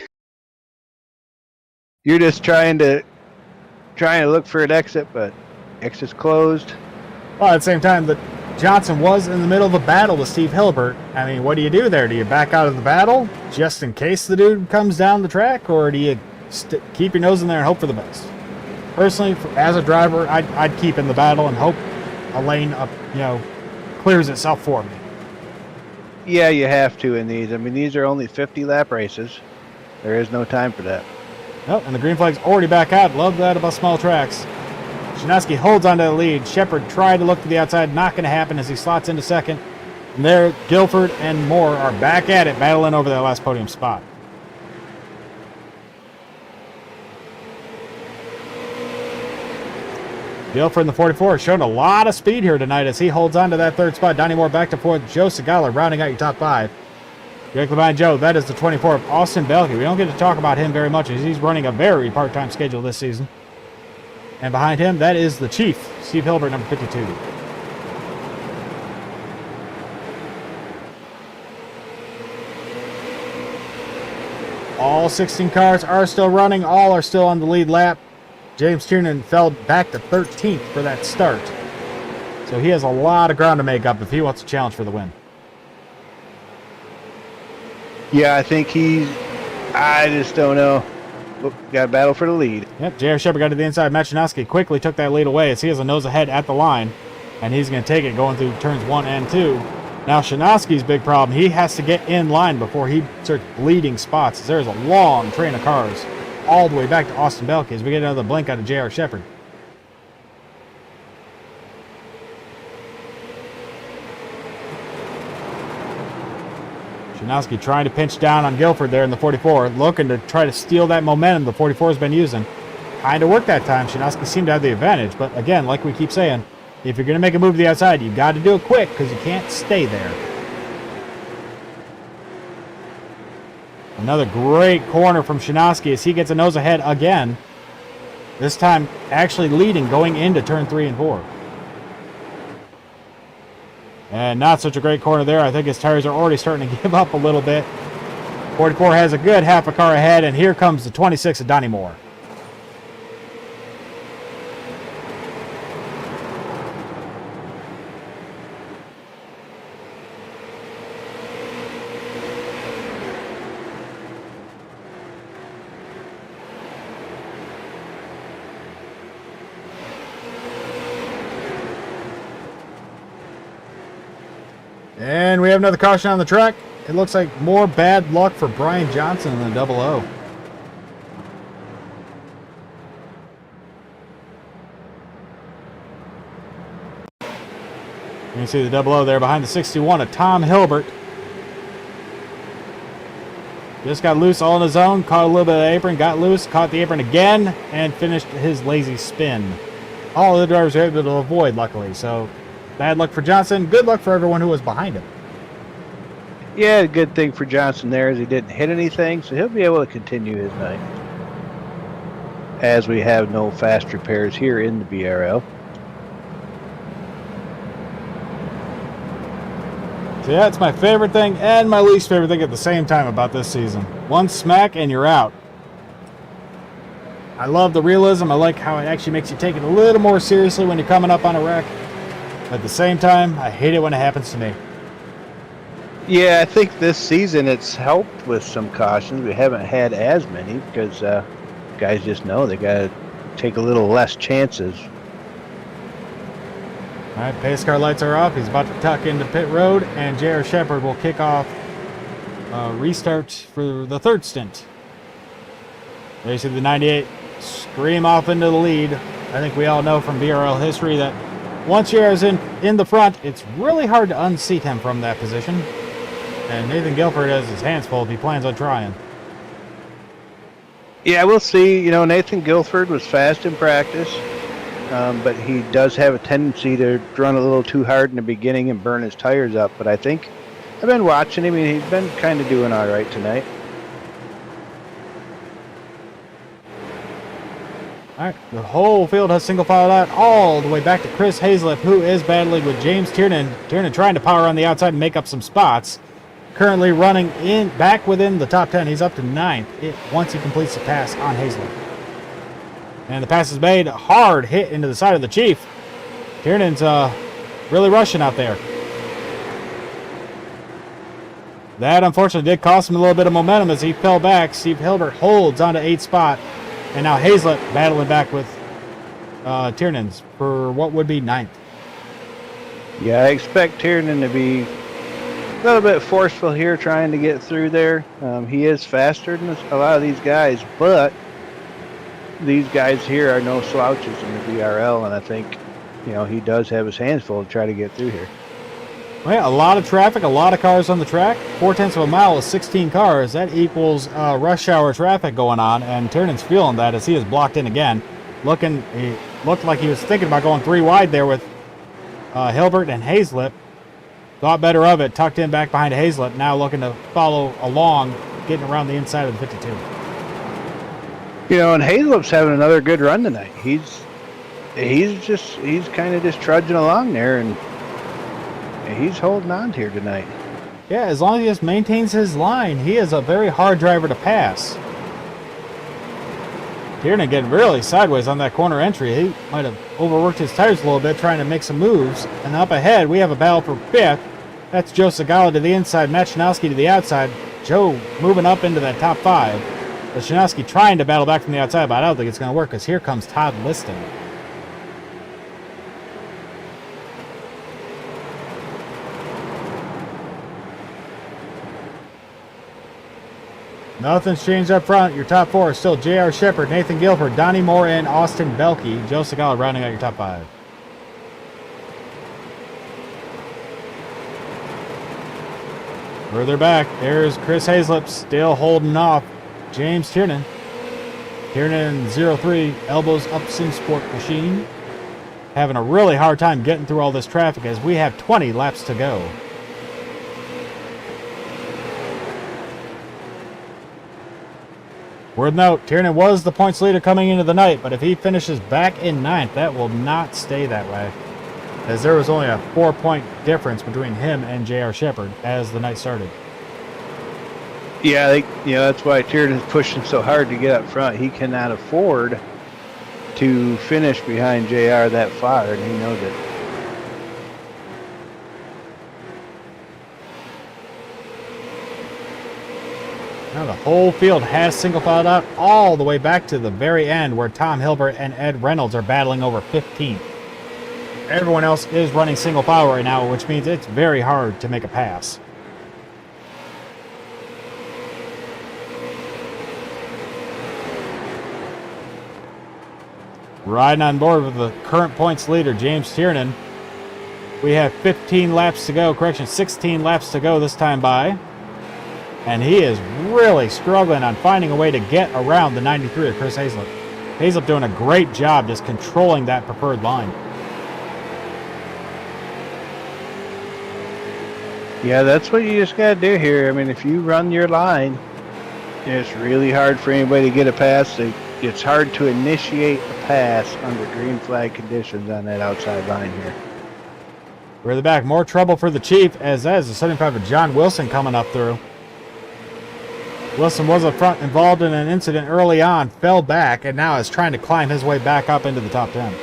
S2: You're just trying to look for an exit, but exit's closed.
S1: Well, at the same time, Johnson was in the middle of a battle with Steve Hilbert. I mean, what do you do there? Do you back out of the battle just in case the dude comes down the track, or do you keep your nose in there and hope for the best? Personally, as a driver, I'd keep in the battle and hope a lane up, clears itself for me.
S2: Yeah, you have to in these. I mean, these are only 50-lap races. There is no time for that.
S1: Oh, and the green flag's already back out. Love that about small tracks. Shinosky holds onto the lead. Shepard tried to look to the outside. Not going to happen as he slots into second. And there, Guilford and Moore are back at it, battling over that last podium spot. Guilford in the 44 showing a lot of speed here tonight as he holds on to that third spot. Donnie Moore back to fourth. Joe Segala rounding out your top five. Directly behind Joe, that is the 24 of Austin Belke. We don't get to talk about him very much as he's running a very part-time schedule this season. And behind him, that is the Chief, Steve Hilbert, number 52. All 16 cars are still running. All are still on the lead lap. James Tiernan fell back to 13th for that start. So he has a lot of ground to make up if he wants to challenge for the win.
S2: Yeah, I think I just don't know. Got a battle for the lead.
S1: Yep, J.R. Shepard got to the inside. Machinowski quickly took that lead away as he has a nose ahead at the line. And he's going to take it going through turns 1 and 2. Now Shinowski's big problem, he has to get in line before he starts bleeding spots. There's a long train of cars all the way back to Austin Belke as we get another blink out of J.R. Shepard. Shinowski trying to pinch down on Guilford there in the 44, looking to try to steal that momentum the 44 has been using. Kind of worked that time. Shinowski seemed to have the advantage, but again, like we keep saying, if you're going to make a move to the outside, you got to do it quick because you can't stay there. Another great corner from Shinowski as he gets a nose ahead again. This time actually leading going into turn 3 and 4. And not such a great corner there. I think his tires are already starting to give up a little bit. 44 has a good half a car ahead, and here comes the 26 of Donnie Moore. And we have another caution on the track. It looks like more bad luck for Brian Johnson in the 00. You can see the 00 there behind the 61 of Tom Hilbert. Just got loose all on his own, caught a little bit of the apron, got loose, caught the apron again, and finished his lazy spin. All of the drivers were able to avoid, luckily, so bad luck for Johnson. Good luck for everyone who was behind him.
S2: Yeah, good thing for Johnson there is he didn't hit anything, so he'll be able to continue his night. As we have no fast repairs here in the BRL.
S1: So yeah, it's my favorite thing and my least favorite thing at the same time about this season. One smack and you're out. I love the realism. I like how it actually makes you take it a little more seriously when you're coming up on a wreck. At the same time, I hate it when it happens to me.
S2: Yeah, I think this season it's helped with some cautions. We haven't had as many because guys just know they got to take a little less chances.
S1: All right, pace car lights are off. He's about to tuck into pit road, and J.R. Shepard will kick off restart for the third stint. There you see the 98 scream off into the lead. I think we all know from BRL history that once J.R. is in the front, it's really hard to unseat him from that position. And Nathan Guilford has his hands full if he plans on trying.
S2: Yeah, we'll see. You know, Nathan Guilford was fast in practice, but he does have a tendency to run a little too hard in the beginning and burn his tires up. But I think I've been watching him, and he's been kind of doing all right tonight.
S1: All right, the whole field has single filed out all the way back to Chris Hazlett, who is battling with James Tiernan. Tiernan trying to power on the outside and make up some spots. Currently running back within the top 10. He's up to 9th once he completes the pass on Hazlett. And the pass is made. Hard hit into the side of the Chief. Tiernan's really rushing out there. That unfortunately did cost him a little bit of momentum as he fell back. Steve Hilbert holds on to 8th spot. And now Hazlett battling back with Tiernan's for what would be 9th.
S2: Yeah, I expect Tiernan to be a little bit forceful here trying to get through there. He is faster than a lot of these guys, but these guys here are no slouches in the BRL, and I think, you know, he does have his hands full to try to get through here.
S1: Well, yeah, a lot of traffic, a lot of cars on the track. 0.4 of a mile is 16 cars. That equals rush hour traffic going on, and Tiernan's feeling that as he is blocked in again. He looked like he was thinking about going 3 wide there with Hilbert and Hazlett. Thought better of it, tucked in back behind Hazlett, now looking to follow along, getting around the inside of the 52.
S2: You know, and Hazlett's having another good run tonight. He's kind of just trudging along there, and he's holding on here tonight.
S1: Yeah, as long as he just maintains his line, he is a very hard driver to pass. Tiernan getting really sideways on that corner entry. He might have overworked his tires a little bit trying to make some moves. And up ahead, we have a battle for 5th. That's Joe Segala to the inside, Matt Shanowski to the outside. Joe moving up into that top 5. But Shanowski trying to battle back from the outside, but I don't think it's going to work because here comes Todd Liston. Nothing's changed up front. Your top 4 are still J.R. Shepard, Nathan Guilford, Donnie Moore, and Austin Belkey. Joe Segala rounding out your top 5. Further back, there's Chris Hazlip still holding off James Tiernan. Tiernan 03, elbows up Sim Sport Machine. Having a really hard time getting through all this traffic as we have 20 laps to go. Worth note, Tiernan was the points leader coming into the night, but if he finishes back in 9th, that will not stay that way, as there was only a 4-point difference between him and J.R. Shepard as the night started.
S2: Yeah, that's why Tiernan's pushing so hard to get up front. He cannot afford to finish behind JR that far, and he knows it.
S1: Now the whole field has single filed out all the way back to the very end where Tom Hilbert and Ed Reynolds are battling over 15th. Everyone else is running single file right now, which means it's very hard to make a pass. Riding on board with the current points leader, James Tiernan. We have 15 laps to go, 16 laps to go this time by. And he is really struggling on finding a way to get around the 93 of Chris Hazlip. Hazlip doing a great job just controlling that preferred line.
S2: Yeah, that's what you just got to do here. I mean, if you run your line, it's really hard for anybody to get a pass. It's hard to initiate a pass under green flag conditions on that outside line here.
S1: We're in the back. More trouble for the Chief, as that is the 75 of John Wilson coming up through. Wilson was up front, involved in an incident early on, fell back, and now is trying to climb his way back up into the top 10.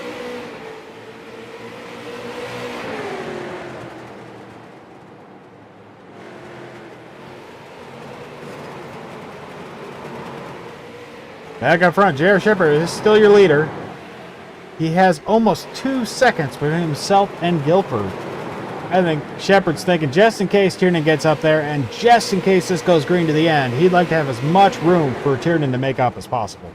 S1: Back up front, J.R. Shepard is still your leader. He has almost 2 seconds between himself and Guilford. I think Shepard's thinking just in case Tiernan gets up there and just in case this goes green to the end, he'd like to have as much room for Tiernan to make up as possible.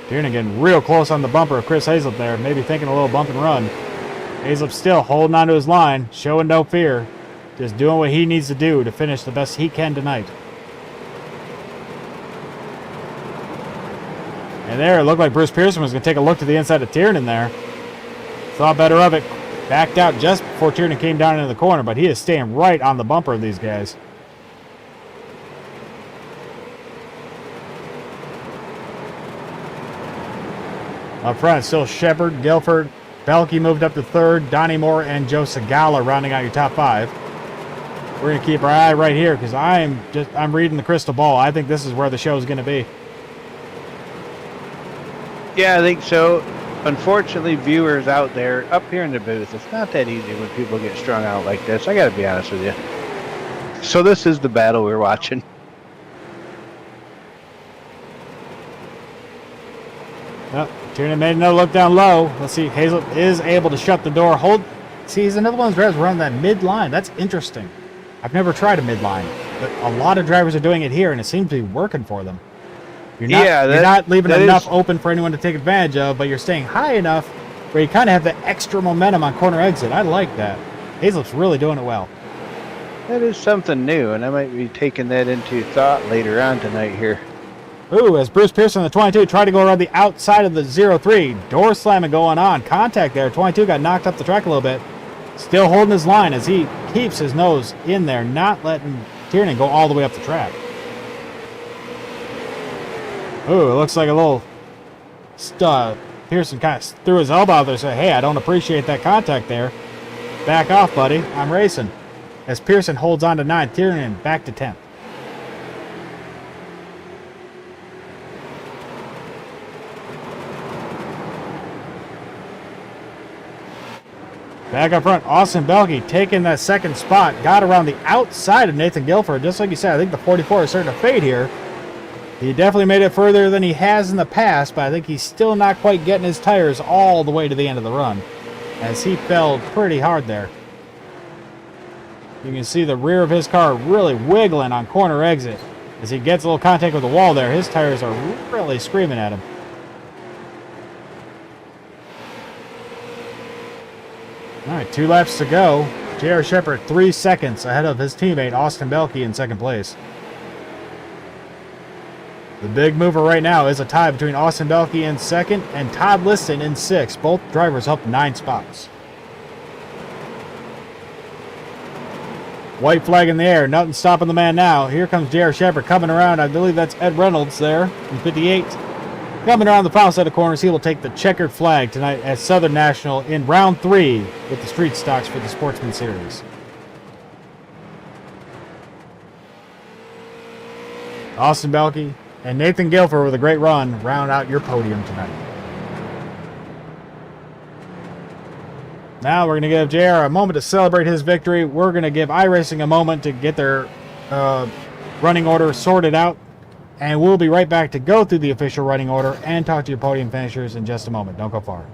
S1: Tiernan getting real close on the bumper of Chris Hazlip there, maybe thinking a little bump and run. Hazlip still holding onto his line, showing no fear, just doing what he needs to do to finish the best he can tonight. And there, it looked like Bruce Pearson was going to take a look to the inside of Tiernan there. Thought better of it. Backed out just before Tiernan came down into the corner, but he is staying right on the bumper of these guys. Up front, still Shepard, Guilford, Belkey moved up to 3rd, Donnie Moore, and Joe Segala rounding out your top 5. We're going to keep our eye right here because I'm reading the crystal ball. I think this is where the show is going to be.
S2: Yeah, I think so. Unfortunately, viewers out there, up here in the booth, it's not that easy when people get strung out like this. I got to be honest with you. So this is the battle we're watching.
S1: Well, Tiernan made another look down low. Let's see, Hazlip is able to shut the door. See, he's another one of those drivers running that mid-line. That's interesting. I've never tried a mid-line, but a lot of drivers are doing it here, and it seems to be working for them. You're not leaving enough open for anyone to take advantage of, but you're staying high enough where you kind of have the extra momentum on corner exit. I like that. Hazlip's really doing it well.
S2: That is something new, and I might be taking that into thought later on tonight here.
S1: Ooh, as Bruce Pearson, the 22, tried to go around the outside of the 03. Door slamming going on. Contact there. 22 got knocked up the track a little bit. Still holding his line as he keeps his nose in there, not letting Tiernan go all the way up the track. Ooh, it looks like a little Pearson kind of threw his elbow out there and said, hey, I don't appreciate that contact there. Back off, buddy. I'm racing. As Pearson holds on to 9th, Tiernan back to 10th. Back up front, Austin Belke taking that second spot. Got around the outside of Nathan Guilford. Just like you said, I think the 44 is starting to fade here. He definitely made it further than he has in the past, but I think he's still not quite getting his tires all the way to the end of the run, as he fell pretty hard there. You can see the rear of his car really wiggling on corner exit. As he gets a little contact with the wall there, his tires are really screaming at him. All right, 2 laps to go. J.R. Shepherd 3 seconds ahead of his teammate Austin Belke in second place. The big mover right now is a tie between Austin Belke in second and Todd Liston in sixth. Both drivers up 9 spots. White flag in the air. Nothing stopping the man now. Here comes J.R. Shepherd coming around. I believe that's Ed Reynolds there in 58. Coming around the final set of corners, he will take the checkered flag tonight at Southern National in round 3 with the street stocks for the Sportsman Series. Austin Belke and Nathan Guilford with a great run round out your podium tonight. Now we're going to give JR a moment to celebrate his victory. We're going to give iRacing a moment to get their running order sorted out. And we'll be right back to go through the official running order and talk to your podium finishers in just a moment. Don't go far.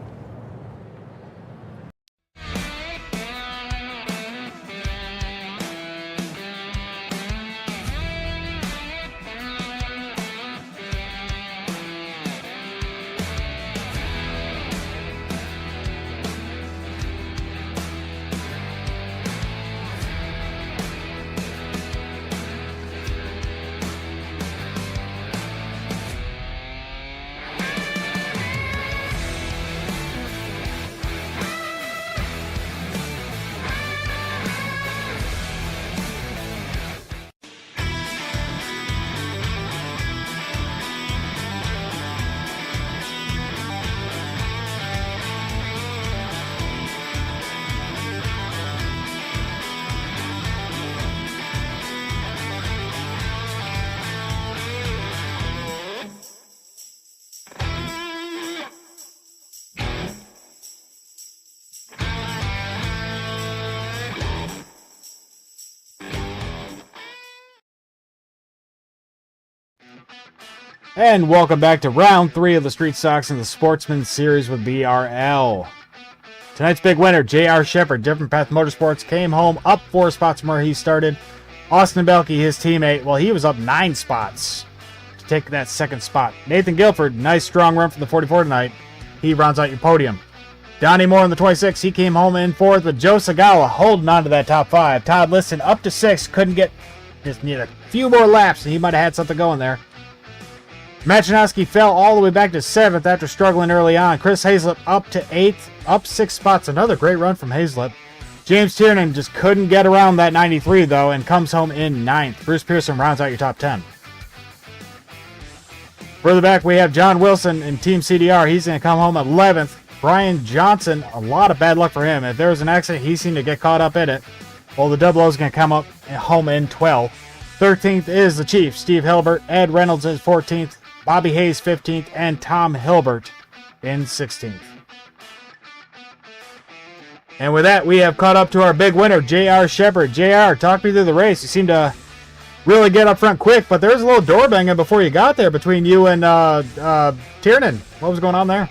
S1: And welcome back to round 3 of the Street Stocks in the Sportsman Series with BRL. Tonight's big winner, J.R. Shepherd, Different Path Motorsports, came home up 4 spots from where he started. Austin Belke, his teammate, well, he was up 9 spots to take that second spot. Nathan Guilford, nice strong run from the 44 tonight. He rounds out your podium. Donnie Moore in the 26, he came home in 4th with Joe Sagawa holding on to that top 5. Todd Liston up to 6th, couldn't get, just needed a few more laps and he might have had something going there. Machinowski fell all the way back to 7th after struggling early on. Chris Hazlett up to 8th, up 6 spots. Another great run from Hazlett. James Tiernan just couldn't get around that 93, though, and comes home in 9th. Bruce Pearson rounds out your top 10. Further back, we have John Wilson in Team CDR. He's going to come home 11th. Brian Johnson, a lot of bad luck for him. If there was an accident, he seemed to get caught up in it. Well, the double O is going to come up home in 12th. 13th is the Chief, Steve Hilbert. Ed Reynolds is 14th. Bobby Hayes 15th, and Tom Hilbert in 16th. And with that, we have caught up to our big winner, J.R. Shepherd. J.R., talk me through the race. You seemed to really get up front quick, but there was a little door banging before you got there between you and Tiernan. What was going on there?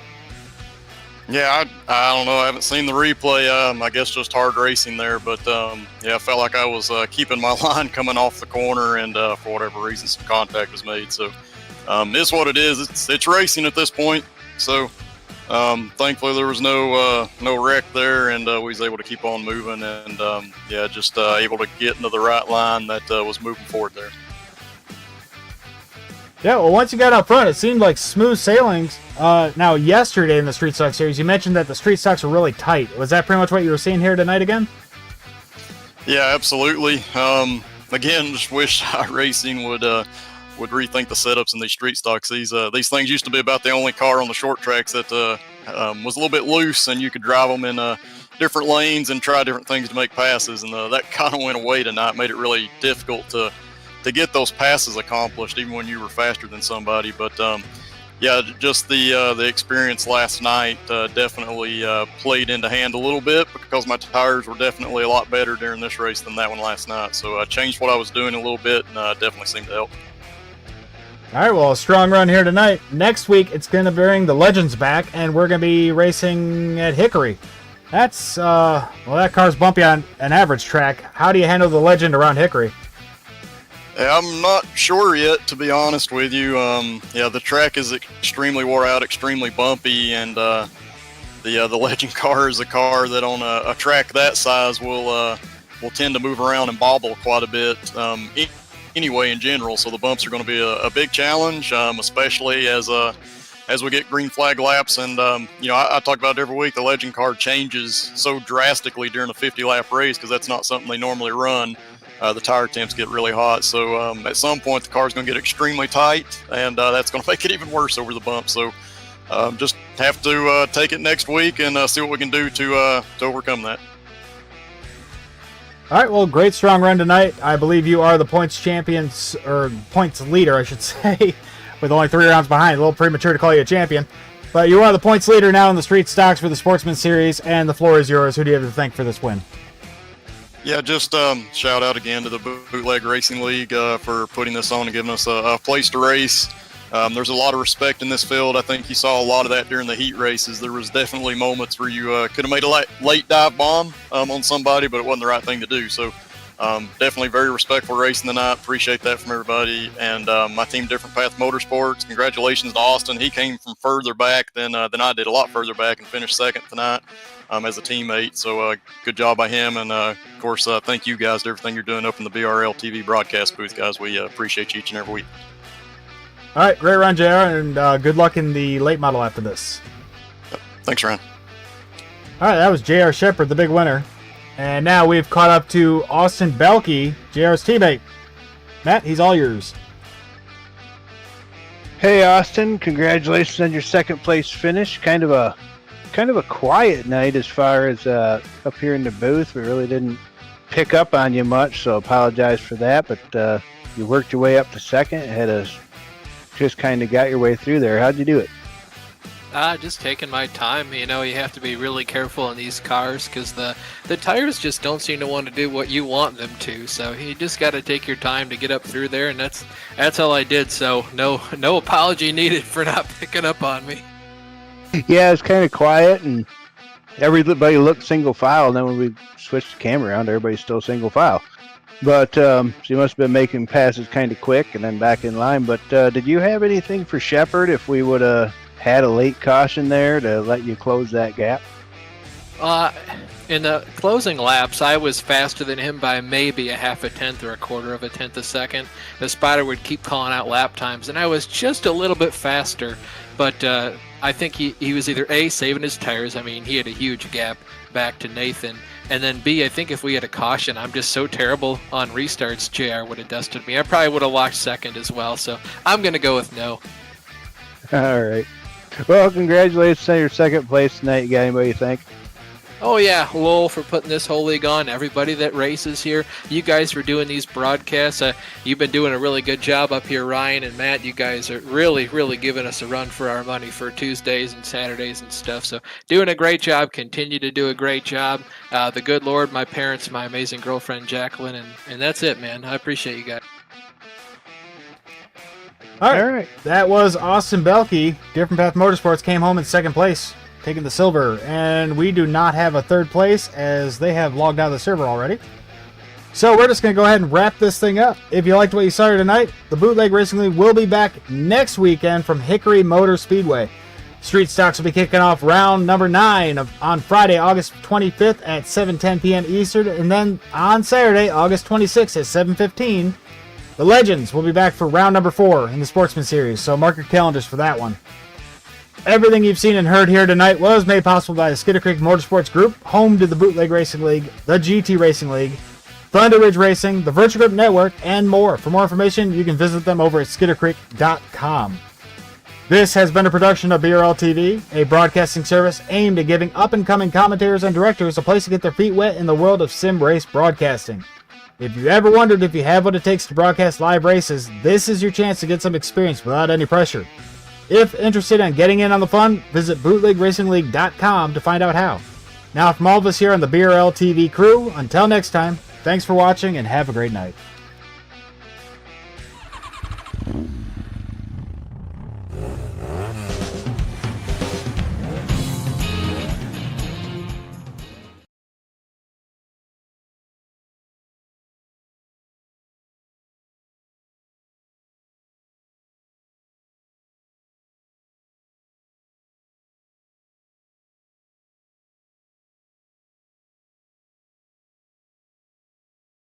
S5: Yeah, I don't know. I haven't seen the replay. I guess just hard racing there. But, yeah, I felt like I was keeping my line coming off the corner, and for whatever reason, some contact was made. So it's what it is. It's racing at this point. So thankfully there was no wreck there, and we was able to keep on moving, and yeah, just able to get into the right line that was moving forward there.
S1: Yeah, well, once you got up front, it seemed like smooth sailings. Now, yesterday in the Street Stock Series, you mentioned that the Street Stocks were really tight. Was that pretty much what you were seeing here tonight again?
S5: Yeah, absolutely. Again, just wish iRacing would rethink the setups in these Street Stocks. These things used to be about the only car on the short tracks that was a little bit loose, and you could drive them in different lanes and try different things to make passes, and that kind of went away tonight. Made it really difficult to get those passes accomplished, even when you were faster than somebody. But yeah, just the experience last night definitely played into hand a little bit because my tires were definitely a lot better during this race than that one last night. So I changed what I was doing a little bit, and definitely seemed to help.
S1: All right, well, a strong run here tonight. Next week, it's going to bring the Legends back, and we're going to be racing at Hickory. That's, well, that car's bumpy on an average track. How do you handle the Legend around Hickory?
S5: I'm not sure yet, to be honest with you. Yeah, the track is extremely wore out, extremely bumpy, and the Legend car is a car that on a track that size will tend to move around and bobble quite a bit. Anyway, in general, so the bumps are going to be a big challenge, especially as we get green flag laps. And I talk about it every week. The Legend car changes so drastically during a 50-lap race because that's not something they normally run. The tire temps get really hot, so at some point the car's going to get extremely tight, and that's going to make it even worse over the bump. So just have to take it next week and see what we can do to overcome that.
S1: All right, well, great strong run tonight. I believe you are the points champions, or points leader, I should say, with only 3 rounds behind. A little premature to call you a champion. But you are the points leader now in the street stocks for the Sportsman Series, and the floor is yours. Who do you have to thank for this win?
S5: Yeah, just shout out again to the Bootleg Racing League for putting this on and giving us a place to race. There's a lot of respect in this field. I think you saw a lot of that during the heat races. There was definitely moments where you could have made a late dive bomb on somebody, but it wasn't the right thing to do. So definitely very respectful racing tonight. Appreciate that from everybody. And my team, Different Path Motorsports, congratulations to Austin. He came from further back than I did, a lot further back, and finished second tonight as a teammate. So good job by him. And, of course, thank you guys for everything you're doing up in the BRL TV broadcast booth, guys. We appreciate you each and every week.
S1: All right, great run, JR, and good luck in the late model after this.
S5: Thanks, Ryan.
S1: All right, that was JR Shepard, the big winner. And now we've caught up to Austin Belke, JR's teammate. Matt, he's all yours.
S2: Hey, Austin, congratulations on your second place finish. Kind of a quiet night as far as up here in the booth. We really didn't pick up on you much, so apologize for that. But you worked your way up to second, just kind of got your way through there. How'd you do it?
S6: Just taking my time. You have to be really careful in these cars because the tires just don't seem to want to do what you want them to. So you just got to take your time to get up through there, and that's all I did. So no apology needed for not picking up on me.
S2: Yeah, it's kind of quiet, and everybody looked single file. And then when we switched the camera around, everybody's still single file. But so you must have been making passes kind of quick and then back in line. But did you have anything for Shepard if we would have had a late caution there to let you close that gap?
S6: In the closing laps, I was faster than him by maybe a half a tenth or a quarter of a tenth a second. The spotter would keep calling out lap times, and I was just a little bit faster. But I think he was either A, saving his tires. I mean, he had a huge gap back to Nathan. And then B, I think if we had a caution, I'm just so terrible on restarts, JR would have dusted me. I probably would have locked second as well. So I'm going to go with no.
S2: All right. Well, congratulations on your second place tonight. You got anybody you think?
S6: Oh, yeah, Lowell for putting this whole league on. Everybody that races here, you guys for doing these broadcasts. You've been doing a really good job up here, Ryan and Matt. You guys are really, really giving us a run for our money for Tuesdays and Saturdays and stuff. So doing a great job. Continue to do a great job. The good Lord, my parents, my amazing girlfriend, Jacqueline, and that's it, man. I appreciate you guys.
S1: All right. That was Austin Belke. Different Path Motorsports came home in second place, taking the silver. And we do not have a third place as they have logged out of the server already. So we're just going to go ahead and wrap this thing up. If you liked what you saw here tonight, the Bootleg Racing League will be back next weekend from Hickory Motor Speedway. Street stocks will be kicking off round number 9 on Friday, August 25th at 7:10 p.m. Eastern. And then on Saturday, August 26th at 7:15 the Legends will be back for round number 4 in the Sportsman Series, so mark your calendars for that one. Everything you've seen and heard here tonight was made possible by the Skidder Creek Motorsports Group, home to the Bootleg Racing League, the GT Racing League, Thunder Ridge Racing, the Virtual Grip Network, and more. For more information, you can visit them over at skiddercreek.com. This has been a production of BRL TV, a broadcasting service aimed at giving up-and-coming commentators and directors a place to get their feet wet in the world of sim race broadcasting. If you ever wondered if you have what it takes to broadcast live races, this is your chance to get some experience without any pressure. If interested in getting in on the fun, visit bootlegracingleague.com to find out how. Now, from all of us here on the BRL TV crew, until next time, thanks for watching and have a great night.